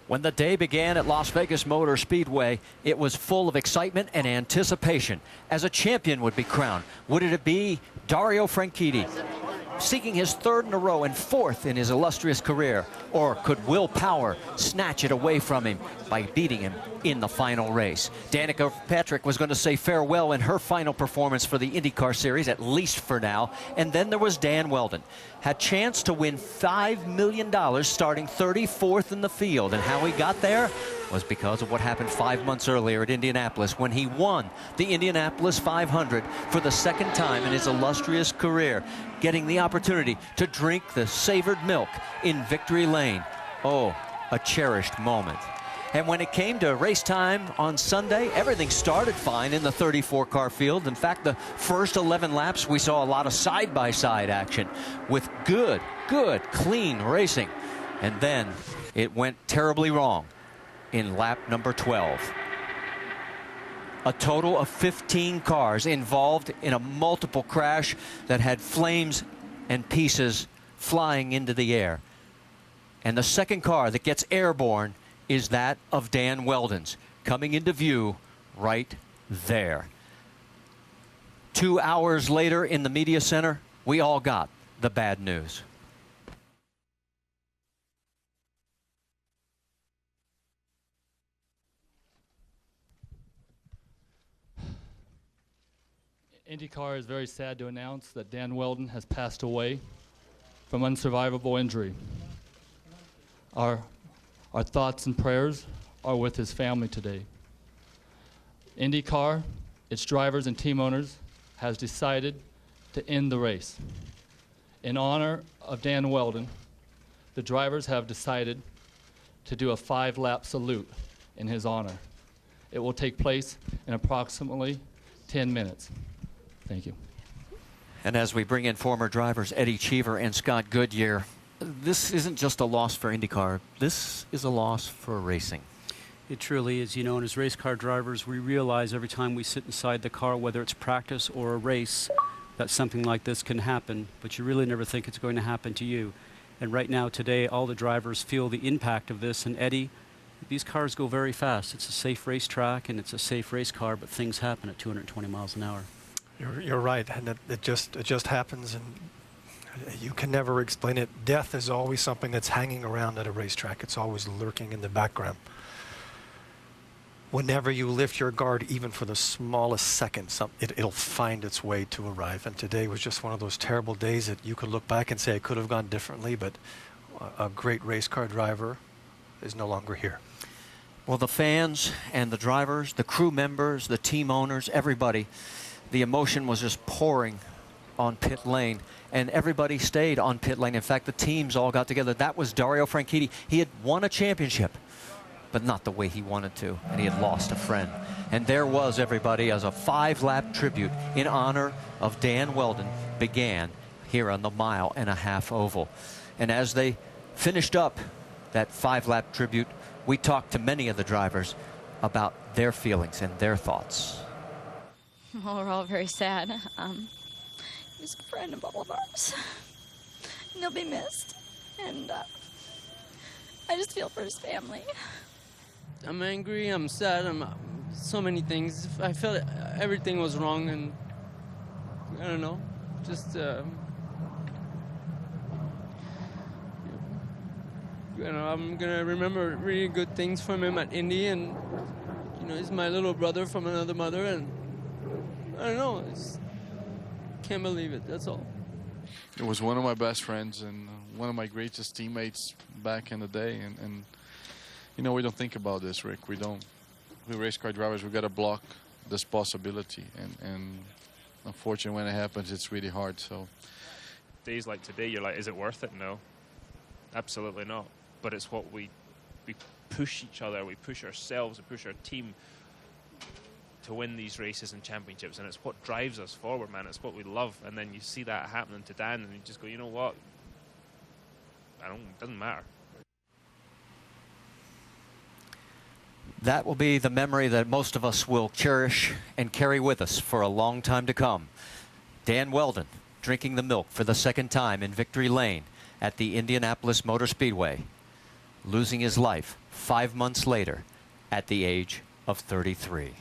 When the day began at Las Vegas Motor Speedway, it was full of excitement and anticipation as a champion would be crowned. Would it be Dario Franchitti, seeking his third in a row and fourth in his illustrious career? Or could Will Power snatch it away from him by beating him in the final race? Danica Patrick was going to say farewell in her final performance for the INDYCAR series, at least for now. And then there was Dan Wheldon. Had chance to win $5 million starting 34th in the field. And how he got there was because of what happened 5 months earlier at Indianapolis when he won the Indianapolis 500 for the second time in his illustrious career, getting the opportunity to drink the savored milk in Victory Lane. Oh, a cherished moment. And when it came to race time on Sunday, everything started fine in the 34-car field. In fact, the first 11 laps, we saw a lot of side-by-side action with good, clean racing. And then it went terribly wrong in lap number 12. A total of 15 cars involved in a multiple crash that had flames and pieces flying into the air. And the second car that gets airborne is that of Dan Wheldon's, coming into view right there. 2 hours later in the media center, we all got the bad news. INDYCAR is very sad to announce that Dan Wheldon has passed away from unsurvivable injury. Our thoughts and prayers are with his family today. INDYCAR, its drivers and team owners, has decided to end the race. In honor of Dan Wheldon, the drivers have decided to do a 5-lap salute in his honor. It will take place in approximately 10 minutes. Thank you. And as we bring in former drivers Eddie Cheever and Scott Goodyear, this isn't just a loss for INDYCAR. This is a loss for racing. It truly is. You know, and as race car drivers, we realize every time we sit inside the car, whether it's practice or a race, that something like this can happen, but you really never think it's going to happen to you. And right now, today, all the drivers feel the impact of this. And Eddie, these cars go very fast. It's a safe racetrack and it's a safe race car, but things happen at 220 miles an hour. You're right, and it just happens, and you can never explain it. Death is always something that's hanging around at a racetrack. It's always lurking in the background. Whenever you lift your guard, even for the smallest second, it'll find its way to arrive. And today was just one of those terrible days that you could look back and say it could have gone differently, but a great race car driver is no longer here. Well, the fans and the drivers, the crew members, the team owners, everybody, the emotion was just pouring on pit lane, and everybody stayed on pit lane. In fact, the teams all got together. That was Dario Franchitti. He had won a championship, but not the way he wanted to, and he had lost a friend. And there was everybody as a 5-lap tribute in honor of Dan Wheldon began here on the 1.5-mile oval. And as they finished up that 5-lap tribute, we talked to many of the drivers about their feelings and their thoughts. Well, we're all very sad. He was a friend of all of ours. And he'll be missed. And I just feel for his family. I'm angry, I'm sad, I'm so many things. I felt everything was wrong, and I don't know, just you know, I'm gonna remember really good things from him at Indy, and you know, he's my little brother from another mother, and I don't know, can't believe it, that's all. It was one of my best friends and one of my greatest teammates back in the day, and you know, we don't think about this, Rick. We don't. We race car drivers, we got to block this possibility, and unfortunately when it happens, it's really hard. So days like today, you're like, is it worth it? No, absolutely not. But it's what we push each other, we push ourselves, we push our team to win these races and championships, and it's what drives us forward, man. It's what we love. And then you see that happening to Dan, and you just go, you know what? It doesn't matter. That will be the memory that most of us will cherish and carry with us for a long time to come. Dan Wheldon drinking the milk for the second time in Victory Lane at the Indianapolis Motor Speedway. losing his life 5 months later at the age of 33.